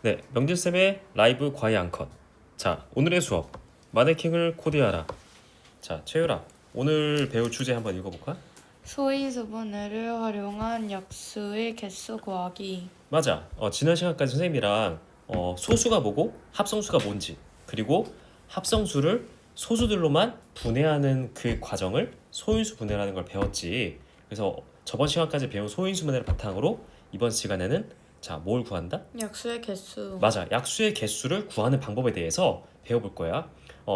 네, 명진쌤의 라이브 과외 앙컷. 자, 오늘의 수업 마네킹을 코디하라. 자, 최유라, 오늘 배울 주제 한번 읽어볼까? 소인수분해를 활용한 약수의 개수 구하기. 맞아. 지난 시간까지 선생님이랑 소수가 뭐고 합성수가 뭔지, 그리고 합성수를 소수들로만 분해하는 그 과정을 소인수 분해라는 걸 배웠지. 그래서 저번 시간까지 배운 소인수 분해를 바탕으로 이번 시간에는 자, 뭘 구한다? 약수의 개수. 맞아. 약수의 개수를 구하는 방법에 대해서 배워볼 거야.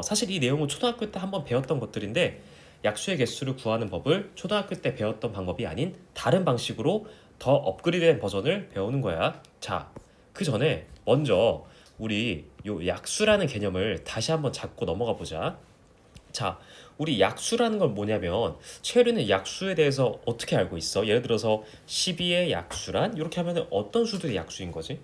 사실 이 내용은 초등학교 때 한번 배웠던 것들인데 약수의 개수를 구하는 법을 초등학교 때 배웠던 방법이 아닌 다른 방식으로 더 업그레이드된 버전을 배우는 거야. 자, 그 전에 먼저 우리 요 약수라는 개념을 다시 한번 잡고 넘어가 보자. 자, 우리 약수라는 건 뭐냐면 최유리는 약수에 대해서 어떻게 알고 있어? 예를 들어서 12의 약수란 이렇게 하면 어떤 수들이 약수인 거지?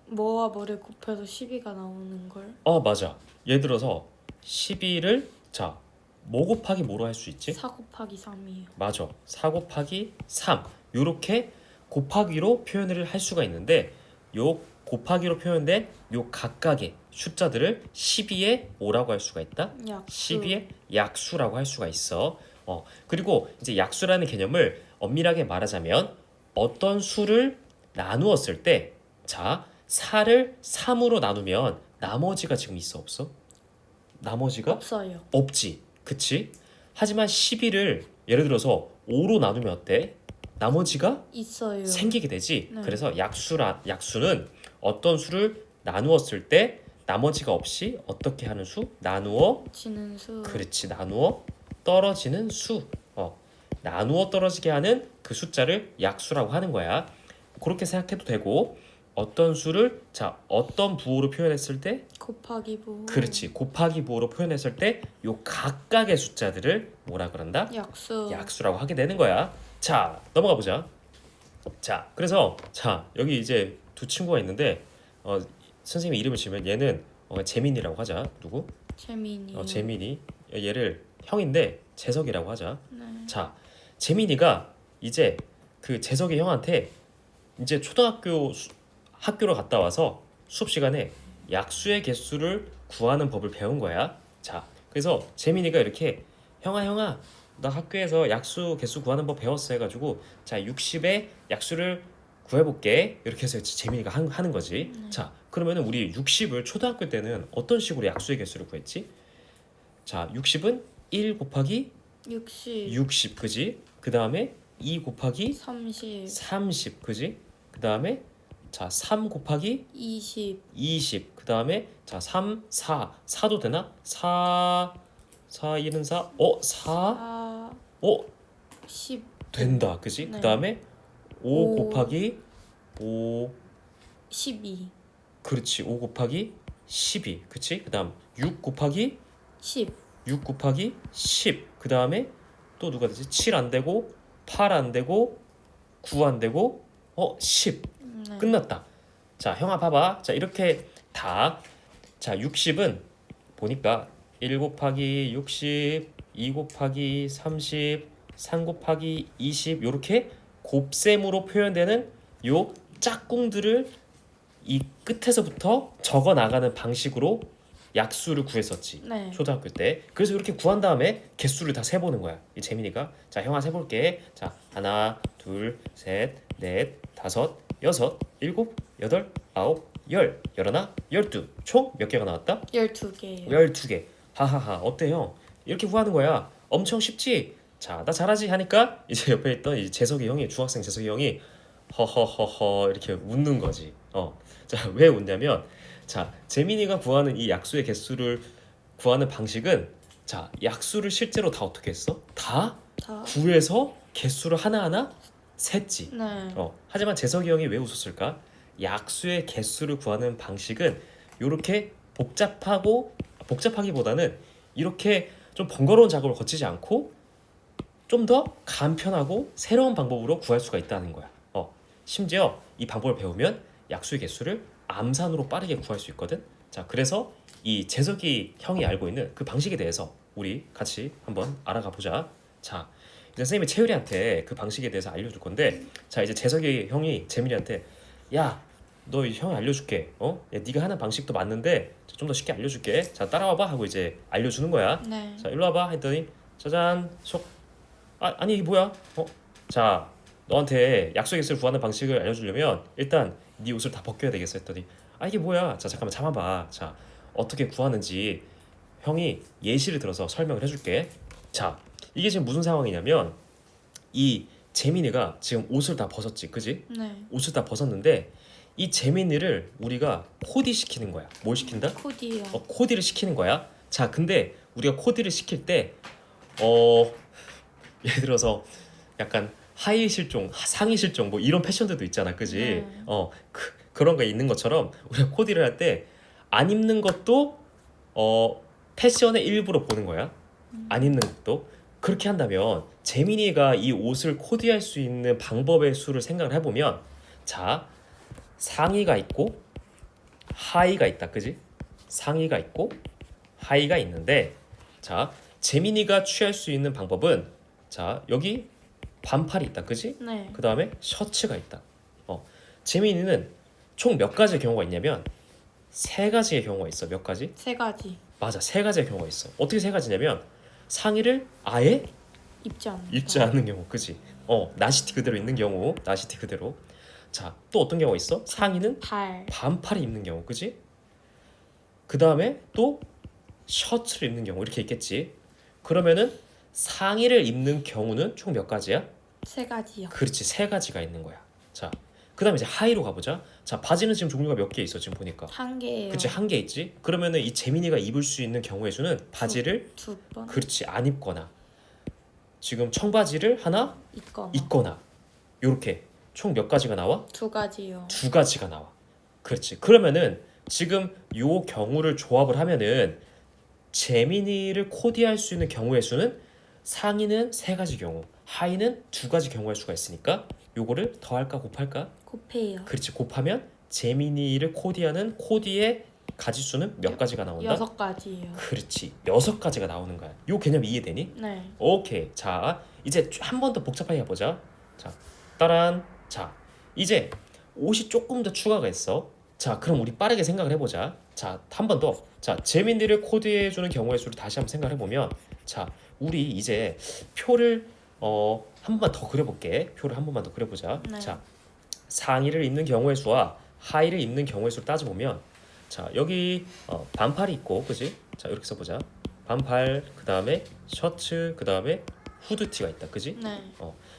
뭐와 뭐를 곱해서 12가 나오는 걸. 맞아. 예를 들어서 12를 자, 뭐 곱하기 뭐로 할 수 있지? 4 곱하기 3이에요. 맞아. 4 곱하기 3. 요렇게 곱하기로 표현을 할 수가 있는데 요 곱하기로 표현된 요 각각의 숫자들을 12의 뭐라고 할 수가 있다? 약수. 12의 약수라고 할 수가 있어. 그리고 이제 약수라는 개념을 엄밀하게 말하자면 어떤 수를 나누었을 때 자, 4를 3으로 나누면 나머지가 지금 있어 없어? 나머지가 없어요. 없지. 그치? 하지만 12를 예를 들어서 5로 나누면 어때? 나머지가 있어요. 생기게 되지. 네. 그래서 약수는 어떤 수를 나누었을 때 나머지가 없이 어떻게 하는 수? 나누어 지는 수. 그렇지. 나누어 떨어지는 수. 나누어 떨어지게 하는 그 숫자를 약수라고 하는 거야. 그렇게 생각해도 되고 어떤 수를 자 어떤 부호로 표현했을 때 곱하기 부. 그렇지. 곱하기 부호로 표현했을 때 요 각각의 숫자들을 뭐라 그런다? 약수. 약수라고 하게 되는 거야. 자, 넘어가 보자. 자, 그래서 자 여기 이제 두 친구가 있는데 선생님이 이름을 지으면 얘는 재민이라고 하자. 누구? 재민이. 재민이. 얘를 형인데 재석이라고 하자. 네. 자, 재민이가 이제 그 재석이 형한테 이제 초등학교 학교로 갔다 와서 수업 시간에 약수의 개수를 구하는 법을 배운 거야. 자, 그래서 재민이가 이렇게 형아 나 학교에서 약수 개수 구하는 법 배웠어 해가지고 자 60의 약수를 구해볼게 이렇게 해서 재민이가 하는 거지. 자, 그러면은 우리 60을 초등학교 때는 어떤 식으로 약수의 개수를 구했지? 자, 60은 1 곱하기 60 그지? 그 다음에 2 곱하기 30 그지? 그 다음에 자 3 곱하기 20 그 다음에 자 3, 4도 되나? 4 1은 4 4 10. 된다 그지? 네. 그 다음에 5 곱하기 5 12. 그렇지 5 곱하기 12 그치? 그 다음 6 곱하기 10. 6 곱하기 10 그 다음에 또 누가 되지? 7 안 되고 8 안 되고 9 안 되고 10 네. 끝났다. 자 형아 봐봐. 자 이렇게 다 자 60은 보니까 1 곱하기 60 2 곱하기 30 3 곱하기 20 요렇게 곱셈으로 표현되는 요 짝꿍들을 이 끝에서부터 적어 나가는 방식으로 약수를 구했었지. 네. 초등학교 때. 그래서 이렇게 구한 다음에 개수를 다 세보는 거야. 이 재민이가 자 형아 세볼게. 자 하나 둘 셋 넷 다섯 여섯 일곱 여덟 아홉 열 열하나 열두 총 몇 개가 나왔다? 12개예요. 12개. 하하하 어때 형? 이렇게 구하는 거야. 엄청 쉽지? 자 나 잘하지 하니까 이제 옆에 있던 이 재석이 형이 중학생 재석이 형이 허허허허 이렇게 웃는 거지. 자 왜 웃냐면 자 재민이가 구하는 이 약수의 개수를 구하는 방식은 자 약수를 실제로 다 어떻게 했어? 다 구해서 개수를 하나하나 셌지. 네. 하지만 재석이 형이 왜 웃었을까? 약수의 개수를 구하는 방식은 이렇게 복잡하기보다는 이렇게 좀 번거로운 작업을 거치지 않고 좀 더 간편하고 새로운 방법으로 구할 수가 있다는 거야. 심지어 이 방법을 배우면 약수의 개수를 암산으로 빠르게 구할 수 있거든. 자, 그래서 이 재석이 형이 알고 있는 그 방식에 대해서 우리 같이 한번 알아가 보자. 자, 이제 선생님이 채율이한테 그 방식에 대해서 알려줄 건데, 자 이제 재석이 형이 재민이한테 야, 너 형이 알려줄게. 야, 네가 하는 방식도 맞는데 좀 더 쉽게 알려줄게. 자, 따라와봐 하고 이제 알려주는 거야. 네. 자, 일로 와봐 했더니 짜잔 속. 아니 이게 뭐야? 자, 너한테 약속의 구하는 방식을 알려주려면 일단 네 옷을 다 벗겨야 되겠어 했더니 이게 뭐야? 자, 잠깐만 참아봐. 자, 어떻게 구하는지 형이 예시를 들어서 설명을 해줄게. 자, 이게 지금 무슨 상황이냐면 이 재민이가 지금 옷을 다 벗었지, 그지? 네. 옷을 다 벗었는데 이 재민이를 우리가 코디 시키는 거야. 뭘 시킨다? 코디요. 코디를 시키는 거야. 자, 근데 우리가 코디를 시킬 때 어, 예를 들어서 약간 하의 실종, 상의 실종 뭐 이런 패션들도 있잖아, 그지? 네. 그런 거 있는 것처럼 우리가 코디를 할 때 안 입는 것도 패션의 일부로 보는 거야. 안 입는 것도 그렇게 한다면 재민이가 이 옷을 코디할 수 있는 방법의 수를 생각을 해보면 자, 상의가 있고 하의가 있다, 그지? 상의가 있고 하의가 있는데 자, 재민이가 취할 수 있는 방법은 자, 여기 반팔이 있다, 그지? 네. 그 다음에 셔츠가 있다. 재민이는 총 몇 가지의 경우가 있냐면 세 가지의 경우가 있어. 몇 가지? 3가지. 맞아, 세 가지의 경우가 있어. 어떻게 세 가지냐면 상의를 아예 입지 않는다. 입지 않는 경우, 그지? 나시티 그대로 있는 경우, 나시티 그대로. 자, 또 어떤 경우가 있어? 상의는 반팔을 입는 경우, 그지? 그 다음에 또 셔츠를 입는 경우 이렇게 있겠지. 그러면은 상의를 입는 경우는 총 몇 가지야? 3가지요. 그렇지, 세 가지가 있는 거야. 자, 그다음에 이제 하의로 가보자. 자, 바지는 지금 종류가 몇 개 있어 지금 보니까. 1개예요. 그렇지, 한 개 있지. 그러면은 이 재민이가 입을 수 있는 경우의 수는 바지를 2번 그렇지 안 입거나 지금 청바지를 하나 입거나 요렇게 총 몇 가지가 나와? 2가지요. 두 가지가 나와. 그렇지. 그러면은 지금 요 경우를 조합을 하면은 재민이를 코디할 수 있는 경우의 수는 상의는 세 가지 경우, 하의는 두 가지 경우일 수가 있으니까 요거를 더할까 곱할까? 곱해요. 그렇지. 곱하면 재민이를 코디하는 코디의 가지수는 몇 가지가 나온다? 6가지예요. 그렇지. 6가지가 나오는 거야. 요 개념 이해되니? 네. 오케이. 자, 이제 한 번 더 복잡하게 해보자. 자, 따란. 자, 이제 옷이 조금 더 추가가 있어. 자, 그럼 우리 빠르게 생각을 해보자. 자, 한 번 더. 자, 재민이를 코디해주는 경우의 수를 다시 한번 생각을 해보면 자, 우리 이제 표를 한 번만 더 그려볼게. 표를 한 번만 더 그려보자. 네. 자, 상의를 입는 경우의 수와 하의를 입는 경우의 수를 따져보면 자, 여기 반팔이 있고, 그지? 자, 이렇게 써보자. 반팔, 그 다음에 셔츠, 그 다음에 후드티가 있다, 그지? 네.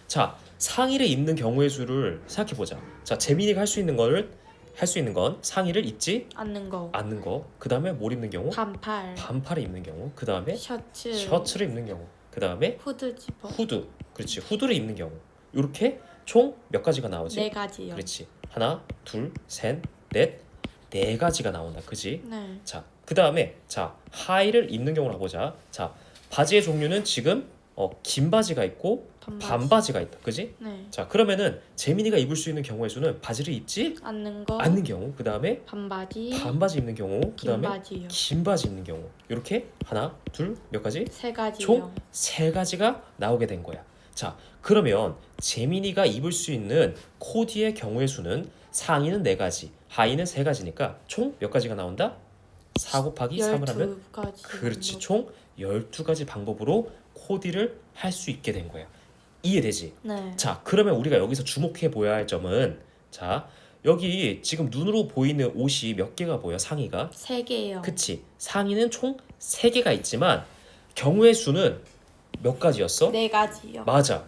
자, 상의를 입는 경우의 수를 생각해보자. 자, 재민이가 할 수 있는 건 상의를 입지 않는 거. 않는 거. 그 다음에 뭘 입는 경우? 반팔. 반팔을 입는 경우. 그 다음에 셔츠를 입는 경우. 그 다음에 후드 집어. 후드. 그렇지. 후드를 입는 경우. 이렇게 총 몇 가지가 나오지? 4가지요. 그렇지. 하나, 둘, 셋, 넷, 네 가지가 나온다. 그지? 네. 자, 그 다음에 자, 하의를 입는 경우를 보자. 자, 바지의 종류는 지금 긴 바지가 있고 반바지가 있다. 그지? 네. 자, 그러면은 재민이가 입을 수 있는 경우의 수는 바지를 입지 않는 거. 않는 경우. 그 다음에 반바지. 반바지 입는 경우. 그 다음에 바지요. 긴 바지 입는 경우. 이렇게 하나, 둘, 몇 가지? 3가지요. 총 세 가지가 나오게 된 거야. 자, 그러면 재민이가 입을 수 있는 코디의 경우의 수는 상의는 4가지, 하의는 3가지니까 총 몇 가지가 나온다? 4 곱하기 3을 하면 12가지. 그렇지. 총 12가지 방법으로 코디를 할 수 있게 된 거야. 이해되지? 네. 자, 그러면 우리가 여기서 주목해 보아야 할 점은 자, 여기 지금 눈으로 보이는 옷이 몇 개가 보여? 상의가? 3개요. 그치. 상의는 총 3개가 있지만 경우의 수는 몇 가지였어? 4가지요. 맞아.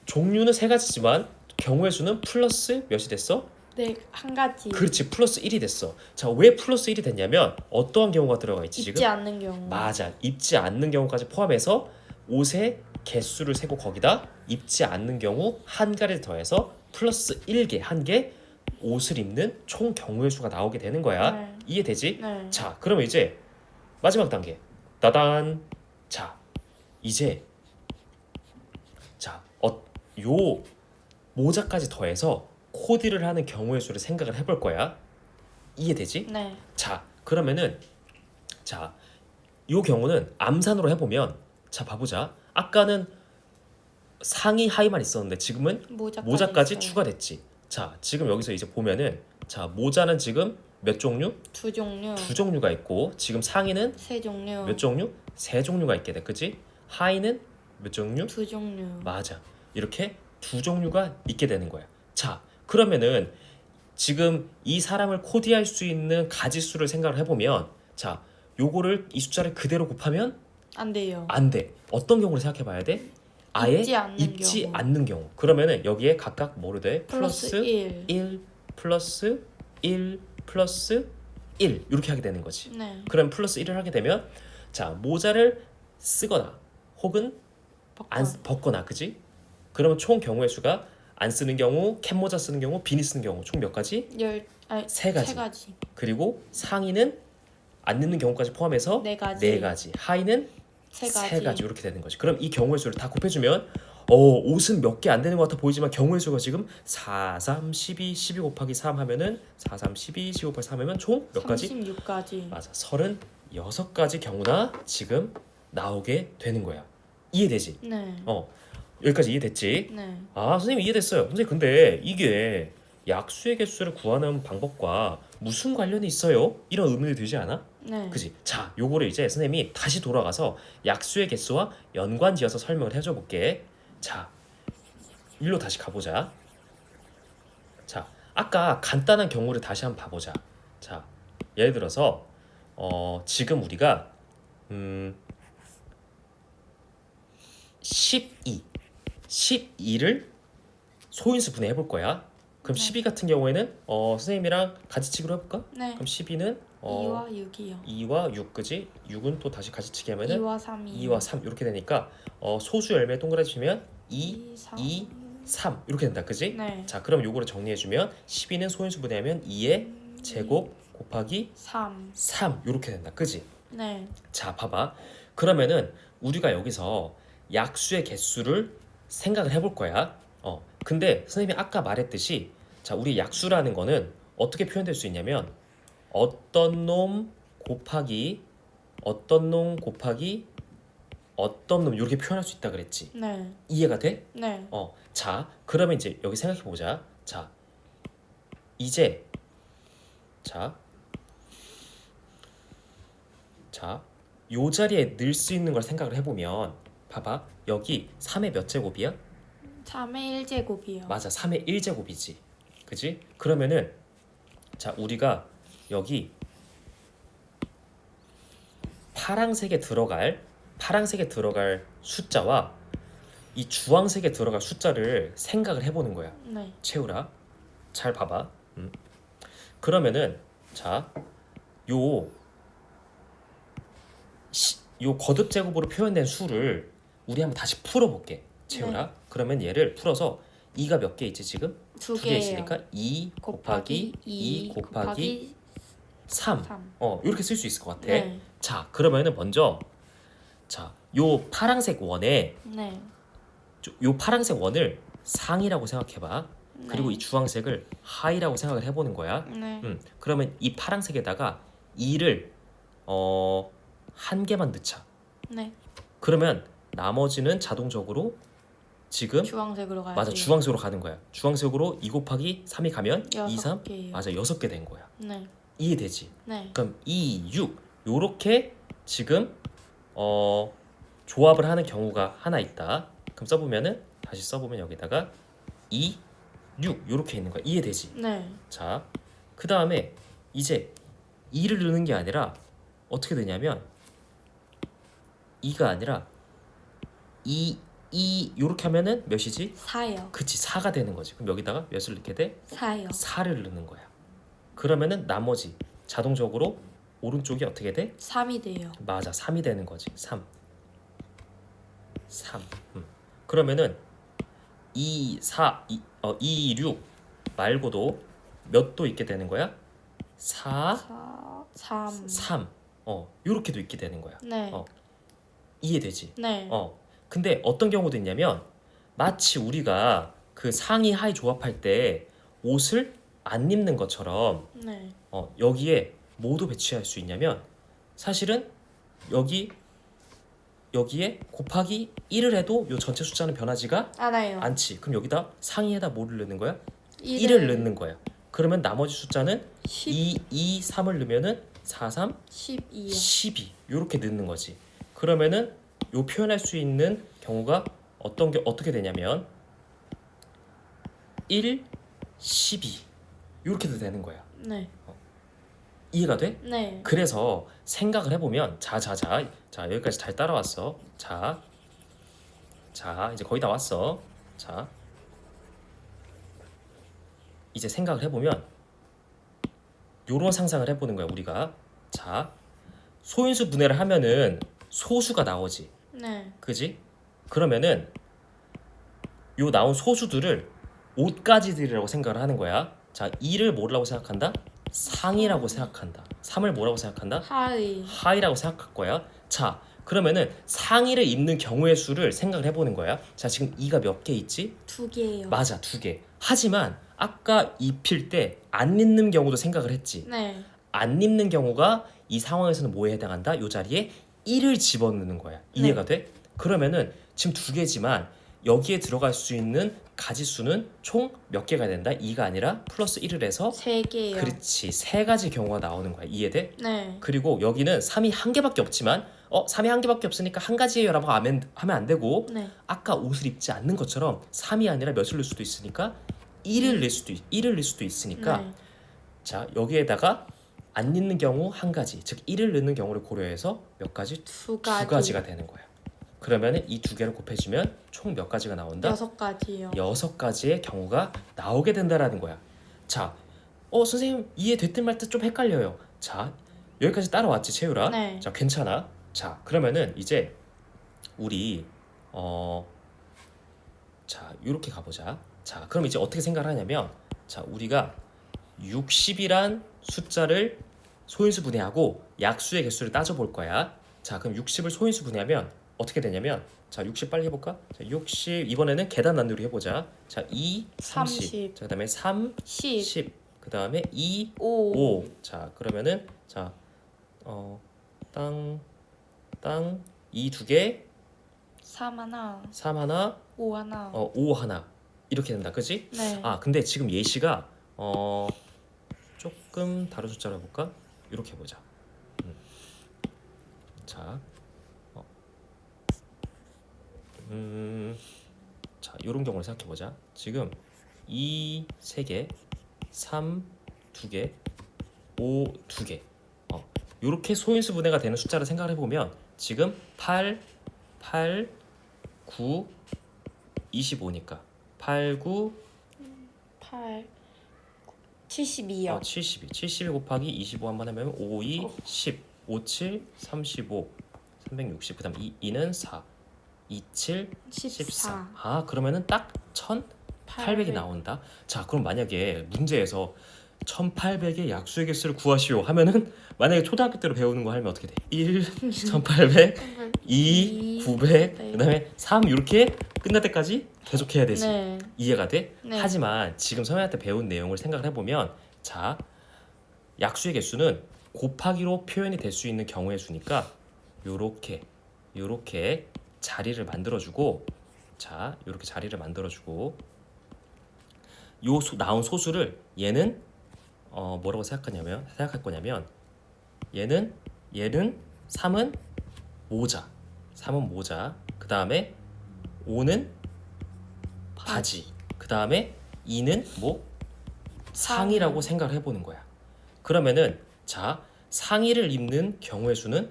종류는 3가지지만 경우의 수는 플러스 몇이 됐어? 네, 1가지. 그렇지. 플러스 1이 됐어. 자, 왜 플러스 1이 됐냐면 어떠한 경우가 들어가 있지 입지 지금? 않는 경우. 맞아. 입지 않는 경우까지 포함해서 옷의 개수를 세고 거기다 입지 않는 경우 한 가지를 더해서 플러스 1개, 한 개 옷을 입는 총 경우의 수가 나오게 되는 거야. 네. 이해되지? 네. 자, 그러면 이제 마지막 단계. 따단. 자, 이제 자, 요 모자까지 더해서 코디를 하는 경우의 수를 생각을 해볼 거야. 이해되지? 네. 자, 그러면은 자, 요 경우는 암산으로 해보면 자, 봐보자. 아까는 상의 하의만 있었는데 지금은 모자까지 있어요. 추가됐지. 자, 지금 여기서 이제 보면은 자, 모자는 지금 몇 종류? 두 종류, 두 종류가 있고 지금 상의는 세 종류, 몇 종류? 세 종류가 있게 돼. 그치? 하의는 몇 종류? 두 종류. 맞아. 이렇게 두 종류가 있게 되는 거야. 자, 그러면은 지금 이 사람을 코디할 수 있는 가지수를 생각을 해보면 자, 요거를 이 숫자를 그대로 곱하면 안 돼요. 안 돼. 어떤 경우를 생각해 봐야 돼? 아예 입지 않는 경우. 않는 경우. 그러면은 여기에 각각 뭐로 돼? 플러스 1. 1 플러스 1 플러스 1 이렇게 하게 되는 거지. 네. 그럼 플러스 1을 하게 되면 자, 모자를 쓰거나 혹은 안 벗거나 그지? 그러면 총 경우의 수가 안 쓰는 경우, 캡모자 쓰는 경우, 비니 쓰는 경우 총 몇 가지? 세 가지. 가지. 그리고 상의는 안 넣는 경우까지 포함해서 네 가지. 네 가지. 하의는 세 세 가지. 가지 이렇게 되는 거지. 그럼 이 경우의 수를 다 곱해주면 옷은 몇 개 안 되는 것 같아 보이지만 경우의 수가 지금 4, 3, 12, 12 곱하기 3 하면은 4, 3, 12, 12 곱하기 3 하면 총 몇 가지? 36가지. 맞아. 36가지 경우나 지금 나오게 되는 거야. 이해되지? 네. 여기까지 이해됐지? 네. 아, 선생님 이해됐어요. 선생님 근데 이게 약수의 개수를 구하는 방법과 무슨 관련이 있어요? 이런 의문이 들지 않아? 네. 그지? 자, 요거를 이제 선생님이 다시 돌아가서 약수의 개수와 연관지어서 설명을 해줘 볼게. 자, 일로 다시 가보자. 자, 아까 간단한 경우를 다시 한번 봐보자. 자, 예를 들어서 지금 우리가 12를 소인수 분해해 볼 거야. 그럼 12 같은 경우에는 선생님이랑 가지치기로 해볼까? 네. 그럼 12는 2와 6이요. 2와 6 그지? 6은 또 다시 가지치기 하면은 2와 3이. 2와 3 이렇게 되니까 소수 열매 동그라미 치면 2, 2, 3 이렇게 된다. 그지? 네. 자, 그럼 요거를 정리해 주면 12는 소인수 분해하면 2의 제곱 곱하기 3 이렇게 된다. 그지? 네. 자, 봐봐. 그러면은 우리가 여기서 약수의 개수를 생각을 해볼 거야. 근데 선생님이 아까 말했듯이 자, 우리 약수라는 거는 어떻게 표현될 수 있냐면 어떤 놈 곱하기 어떤 놈 곱하기 어떤 놈 이렇게 표현할 수 있다 그랬지. 네. 이해가 돼? 네. 자, 그러면 이제 여기 생각해 보자. 자, 이제 자, 요 자리에 넣을 수 있는 걸 생각을 해보면 봐봐. 여기 3의 몇 제곱이야? 3의 1제곱이요. 맞아. 3의 1제곱이지. 그지? 그러면은 자, 우리가 여기 파란색에 들어갈 숫자와 이 주황색에 들어갈 숫자를 생각을 해보는 거야. 네. 채우라. 잘 봐봐. 그러면은 자, 요 거듭 제곱으로 표현된 수를 우리 한번 다시 풀어볼게. 채우라. 네. 그러면 얘를 풀어서 2가 몇 개 있지 지금? 두 2개 개예요. 있으니까 2 곱하기 2 곱하기 3. 3. 이렇게 쓸 수 있을 것 같아. 네. 자, 그러면은 먼저 자, 요 파란색 원에 네. 요 파란색 원을 상이라고 생각해봐. 네. 그리고 이 주황색을 하이라고 생각을 해보는 거야. 네. 그러면 이 파란색에다가 2를 한 개만 넣자. 네. 그러면 나머지는 자동적으로 지금 주황색으로 가야지. 맞아, 주황색으로 가는 거야. 주황색으로 2 곱하기 3이 가면 2, 3 개예요. 맞아, 6개 된 거야. 네. 이해되지? 네. 그럼 2, 6 요렇게 지금 조합을 하는 경우가 하나 있다. 그럼 써보면은 다시 써보면 여기다가 2, 6 요렇게 있는 거야. 이해되지? 네. 자, 그 다음에 이제 2를 넣는 게 아니라 어떻게 되냐면 2가 아니라 2 요렇게 하면은 몇이지? 4요. 그치, 4가 되는 거지. 그럼 여기다가 몇을 넣게 돼? 4요. 4를 넣는 거야. 그러면은 나머지 자동적으로 오른쪽이 어떻게 돼? 3이 돼요. 맞아, 3이 되는 거지. 3. 그러면은 2, 4, 2, 6 말고도 몇 도 있게 되는 거야? 4, 3. 3. 요렇게도 있게 되는 거야. 네. 이해되지? 네. 근데 어떤 경우도 있냐면 마치 우리가 그 상의 하의 조합할 때 옷을 안 입는 것처럼 네. 여기에 뭐도 배치할 수 있냐면 사실은 여기에 곱하기 1을 해도 요 전체 숫자는 변하지가 알아요. 않지. 그럼 여기다 상의에다 뭐를 넣는 거야? 1을 넣는 거야. 그러면 나머지 숫자는 10, 2, 3을 넣으면은 4, 3, 12요. 12 이렇게 넣는 거지. 그러면은 요 표현할 수 있는 경우가 어떤 게 어떻게 되냐면 1, 12 이렇게도 되는 거야. 네. 이해가 돼? 네. 그래서 생각을 해보면 자 여기까지 잘 따라왔어. 자 이제 거의 다 왔어. 자 이제 생각을 해보면 요런 상상을 해보는 거야 우리가. 자 소인수 분해를 하면은 소수가 나오지. 네. 그지? 그러면은 요 나온 소수들을 옷가지들이라고 생각을 하는 거야. 자 2를 뭐라고 생각한다? 상이라고 생각한다. 3을 뭐라고 생각한다? 하이. 하이라고 생각할 거야. 자 그러면은 상의를 입는 경우의 수를 생각을 해보는 거야. 자 지금 2가 몇 개 있지? 2개예요. 맞아 2개. 하지만 아까 입힐 때 안 입는 경우도 생각을 했지. 네. 안 입는 경우가 이 상황에서는 뭐에 해당한다? 요 자리에 1을 집어넣는 거야. 이해가 돼? 그러면은 지금 2개지만 여기에 들어갈 수 있는 가지수는 총 몇 개가 된다? 2가 아니라 플러스 1을 해서 3개예요. 그렇지 3가지 경우가 나오는 거야. 이해돼? 네. 그리고 여기는 3이 한 개밖에 없지만 3이 한 개밖에 없으니까 한 가지예요라고 하면 안 되고 네. 아까 옷을 입지 않는 것처럼 3이 아니라 몇을 넣을 수도 있으니까 1을 넣을 수도 있으니까 네. 자 여기에다가 안 넣는 경우 한 가지 즉 1을 넣는 경우를 고려해서 몇 가지? 2가지. 2가지가 되는 거야. 그러면은 이 2개를 곱해주면 총 몇 가지가 나온다? 6가지요. 6가지의 경우가 나오게 된다라는 거야. 자, 선생님 이해됐든 말든 좀 헷갈려요. 자, 여기까지 따라왔지 채유라? 네. 자, 괜찮아. 자, 그러면은 이제 우리 자, 이렇게 가보자. 자, 그럼 이제 어떻게 생각을 하냐면, 자, 우리가 60이란 숫자를 소인수 분해하고 약수의 개수를 따져볼 거야. 자, 그럼 60을 소인수 분해하면 어떻게 되냐면, 자, 60 빨리 해볼까? 자, 60 이번에는 계단 난이도로 해보자. 자, 2, 30. 30. 자, 그다음에 3, 10, 10. 그다음에 2, 5, 5. 자, 그러면은 자, 땅 2 두 개, 3 하나, 3 하나, 5 하나. 5 하나 이렇게 된다, 그지? 네. 근데 지금 예시가 조금 다른 숫자로 해볼까? 이렇게 보자. 자, 자, 이런 경우를 생각해 보자. 지금 2 3개, 3 2개, 5 2개. 이렇게 소인수 분해가 되는 숫자를 생각해 보면 지금 8, 9, 25니까 8, 9, 8, 72요. 72 곱하기 25 한번 하면 5, 2, 10, 5, 7, 35, 360. 그다음 2는 4, 2, 7, 14. 그러면은 딱 1800이 나온다. 자, 그럼 만약에 문제에서 1800의 약수의 개수를 구하시오 하면은 만약에 초등학교 때로 배우는 거 하면 어떻게 돼? 1, 1800, 2, 900, 그다음에 3 이렇게 끝날 때까지 계속 해야 되지. 네. 이해가 돼? 네. 하지만 지금 선생님한테 배운 내용을 생각을 해보면 자 약수의 개수는 곱하기로 표현이 될 수 있는 경우의 수니까 요렇게 자리를 만들어주고 자 요렇게 자리를 만들어주고 나온 소수를 얘는 뭐라고 생각할 거냐면 얘는 3은 모자 그 다음에 5는 바지 그 다음에 2는 뭐? 상의라고 생각을 해보는 거야. 그러면은 자 상의를 입는 경우의 수는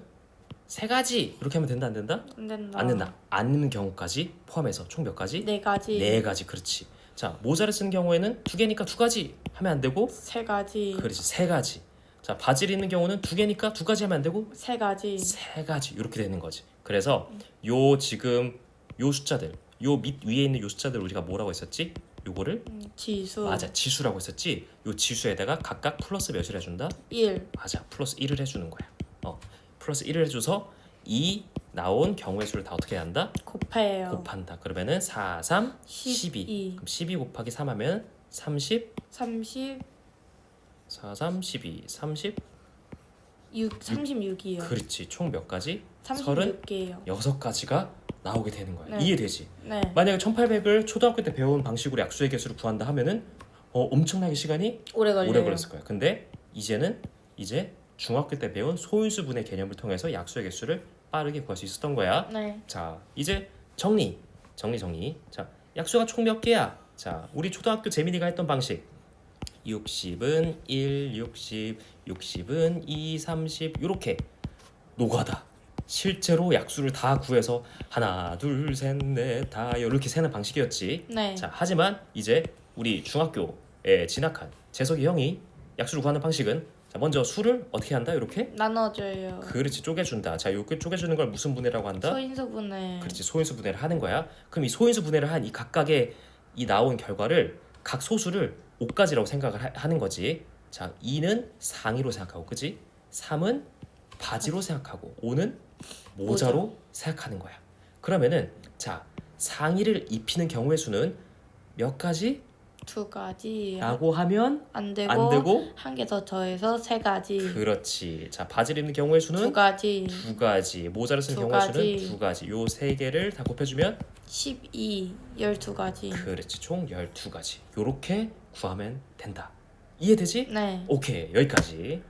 3가지 이렇게 하면 된다 안 된다? 안 된다. 안 된다. 안 입는 경우까지 포함해서 총 몇 가지? 4가지. 4가지. 그렇지. 자 모자를 쓰는 경우에는 2개니까 2가지 하면 안 되고 3가지. 그렇지 3가지. 자 바지를 입는 경우는 2개니까 2가지 하면 안 되고 3가지. 3가지 이렇게 되는 거지. 그래서 요 지금 요 숫자들 요 밑 위에 있는 요 숫자들 우리가 뭐라고 했었지? 요거를 지수. 맞아 지수라고 했었지. 요 지수에다가 각각 플러스 몇을 해준다? 1. 맞아 플러스 1을 해주는 거야. 플러스 1을 해줘서 이 나온 경우의 수를 다 어떻게 한다? 곱해요. 곱한다. 그러면은 4, 3, 12. 12. 그럼 12 곱하기 3 하면 30, 30. 4, 3, 12, 30. 36이요. 그렇지. 총 몇 가지? 36개예요. 36가지가 나오게 되는 거야. 네. 이해되지? 네. 만약에 1800을 초등학교 때 배운 방식으로 약수의 개수를 구한다 하면은 엄청나게 시간이 오래 걸려요. 오래 걸렸을 거야. 근데 이제는 이제 중학교 때 배운 소인수분해 개념을 통해서 약수의 개수를 빠르게 구할 수 있었던 거야. 네. 자, 이제 정리. 자, 약수가 총 몇 개야? 자, 우리 초등학교 재민이가 했던 방식. 60은 1, 60은 2, 30 요렇게 노가다. 실제로 약수를 다 구해서 하나, 둘, 셋, 넷, 다 이렇게 세는 방식이었지. 네. 자, 하지만 이제 우리 중학교에 진학한 재석이 형이 약수를 구하는 방식은 자, 먼저 수를 어떻게 한다? 이렇게? 나눠줘요. 그렇지, 쪼개준다. 자, 요렇게 쪼개주는 걸 무슨 분해라고 한다? 소인수분해. 그렇지, 소인수 분해를 하는 거야. 그럼 이 소인수 분해를 한 이 각각의 이 나온 결과를 각 소수를 5가지라고 생각을 하는 거지. 자, 2는 상위로 생각하고, 그지? 3은 바지로 생각하고, 5는 모자로 생각하는 거야. 그러면은 자, 상의를 입히는 경우의 수는 몇 가지? 2가지. 라고 하면 안 되고, 안 되고 한 개 더 더해서 3가지. 그렇지. 자, 바지를 입는 경우의 수는 2가지. 2가지. 모자를 쓰는 두 경우의 가지. 수는 2가지. 요 세 개를 다 곱해주면 12, 12가지. 그렇지. 총 12가지. 요렇게 구하면 된다. 이해되지? 네. 오케이. 여기까지.